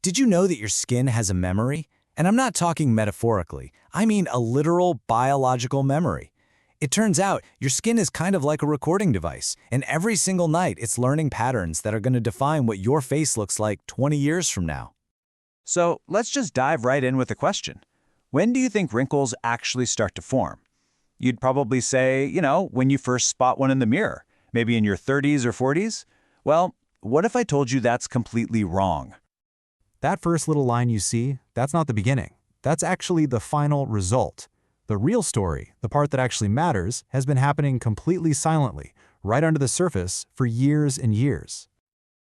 Did you know that your skin has a memory? And I'm not talking metaphorically, I mean a literal biological memory. It turns out your skin is kind of like a recording device, and every single night it's learning patterns that are going to define what your face looks like 20 years from now. So let's just dive right in with the question. When do you think wrinkles actually start to form? You'd probably say, when you first spot one in the mirror, maybe in your 30s or 40s. Well, what if I told you that's completely wrong? That first little line you see, that's not the beginning. That's actually the final result. The real story, the part that actually matters, has been happening completely silently, right under the surface, for years and years.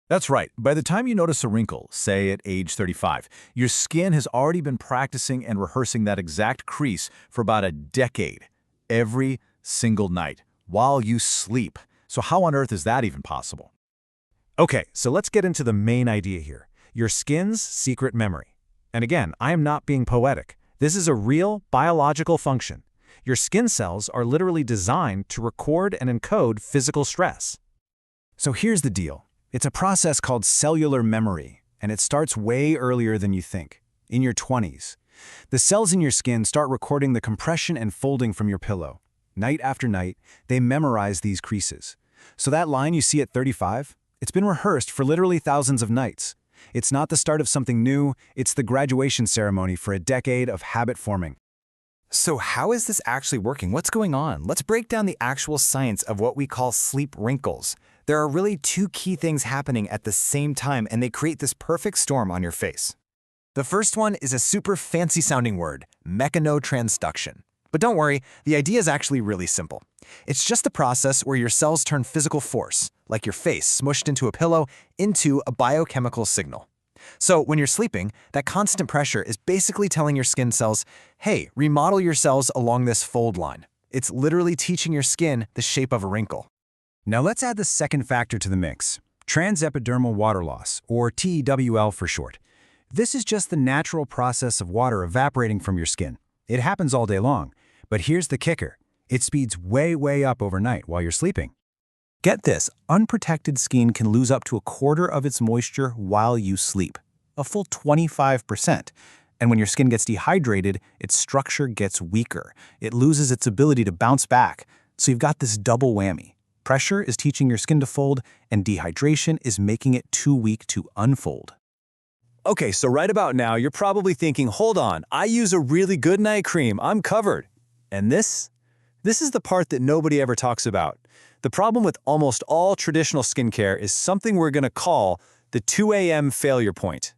That's right. By the time you notice a wrinkle, say at age 35, your skin has already been practicing and rehearsing that exact crease for about a decade, every single night, while you sleep. So how on earth is that even possible? Okay, so let's get into the main idea here. Your skin's secret memory. And again, I am not being poetic. This is a real biological function. Your skin cells are literally designed to record and encode physical stress. So here's the deal. It's a process called cellular memory, and it starts way earlier than you think, in your 20s. The cells in your skin start recording the compression and folding from your pillow. Night after night, they memorize these creases. So that line you see at 35, it's been rehearsed for literally thousands of nights. It's not the start of something new, it's the graduation ceremony for a decade of habit forming. So how is this actually working? What's going on? Let's break down the actual science of what we call sleep wrinkles. There are really two key things happening at the same time, and they create this perfect storm on your face. The first one is a super fancy sounding word, mechanotransduction. But don't worry, the idea is actually really simple. It's just the process where your cells turn physical force, like your face smushed into a pillow, into a biochemical signal. So when you're sleeping, that constant pressure is basically telling your skin cells, hey, remodel your cells along this fold line. It's literally teaching your skin the shape of a wrinkle. Now let's add the second factor to the mix, transepidermal water loss, or TEWL for short. This is just the natural process of water evaporating from your skin. It happens all day long, but here's the kicker. It speeds way up overnight while you're sleeping. Get this, unprotected skin can lose up to a quarter of its moisture while you sleep, a full 25%. And when your skin gets dehydrated, its structure gets weaker. It loses its ability to bounce back. So you've got this double whammy. Pressure is teaching your skin to fold, and dehydration is making it too weak to unfold. Okay, so right about now, you're probably thinking, hold on, I use a really good night cream, I'm covered. And this is the part that nobody ever talks about. The problem with almost all traditional skincare is something we're going to call the 2 a.m. failure point.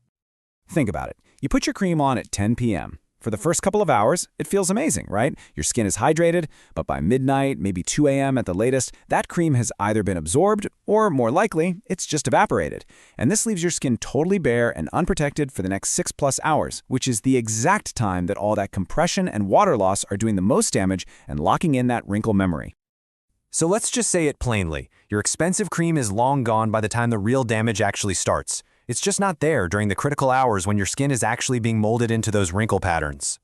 Think about it. You put your cream on at 10 p.m. For the first couple of hours, it feels amazing, right? Your skin is hydrated, but by midnight, maybe 2 a.m. at the latest, that cream has either been absorbed or, more likely, it's just evaporated. And this leaves your skin totally bare and unprotected for the next 6+ hours, which is the exact time that all that compression and water loss are doing the most damage and locking in that wrinkle memory. So let's just say it plainly. Your expensive cream is long gone by the time the real damage actually starts. It's just not there during the critical hours when your skin is actually being molded into those wrinkle patterns.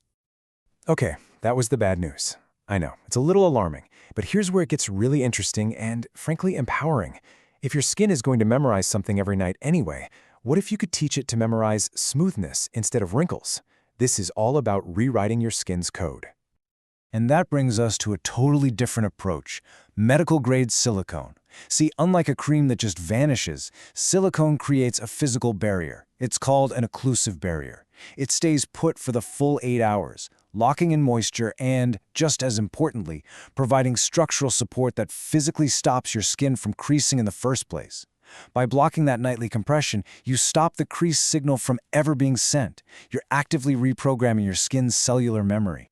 Okay, that was the bad news. I know, it's a little alarming, but here's where it gets really interesting and, frankly, empowering. If your skin is going to memorize something every night anyway, what if you could teach it to memorize smoothness instead of wrinkles? This is all about rewriting your skin's code. And that brings us to a totally different approach, medical-grade silicone. See, unlike a cream that just vanishes, silicone creates a physical barrier. It's called an occlusive barrier. It stays put for the full 8 hours, locking in moisture and, just as importantly, providing structural support that physically stops your skin from creasing in the first place. By blocking that nightly compression, you stop the crease signal from ever being sent. You're actively reprogramming your skin's cellular memory.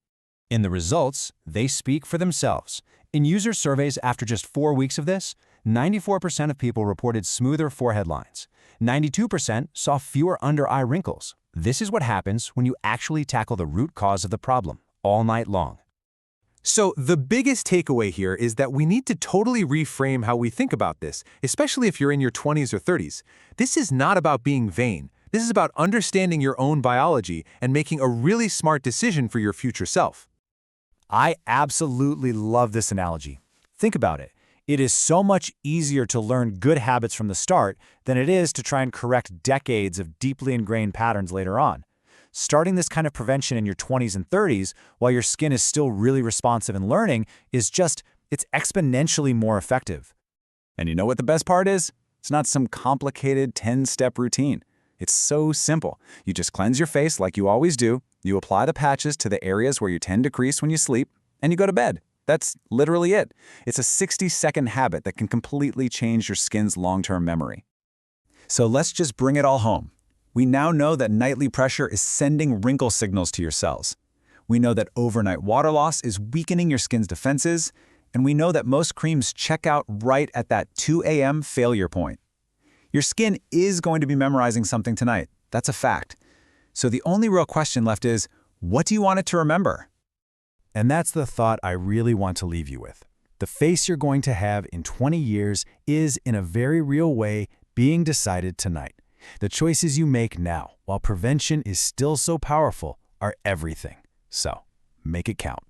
In the results, they speak for themselves. In user surveys after just 4 weeks of this, 94% of people reported smoother forehead lines. 92% saw fewer under-eye wrinkles. This is what happens when you actually tackle the root cause of the problem, all night long. So the biggest takeaway here is that we need to totally reframe how we think about this, especially if you're in your 20s or 30s. This is not about being vain. This is about understanding your own biology and making a really smart decision for your future self. I absolutely love this analogy. Think about it. It is so much easier to learn good habits from the start than it is to try and correct decades of deeply ingrained patterns later on. Starting this kind of prevention in your 20s and 30s while your skin is still really responsive and learning it's exponentially more effective. And you know what the best part is? It's not some complicated 10-step routine. It's so simple. You just cleanse your face like you always do, you apply the patches to the areas where you tend to crease when you sleep, and you go to bed. That's literally it. It's a 60-second habit that can completely change your skin's long-term memory. So let's just bring it all home. We now know that nightly pressure is sending wrinkle signals to your cells. We know that overnight water loss is weakening your skin's defenses, and we know that most creams check out right at that 2 a.m. failure point. Your skin is going to be memorizing something tonight. That's a fact. So the only real question left is, what do you want it to remember? And that's the thought I really want to leave you with. The face you're going to have in 20 years is, in a very real way, being decided tonight. The choices you make now, while prevention is still so powerful, are everything. So, make it count.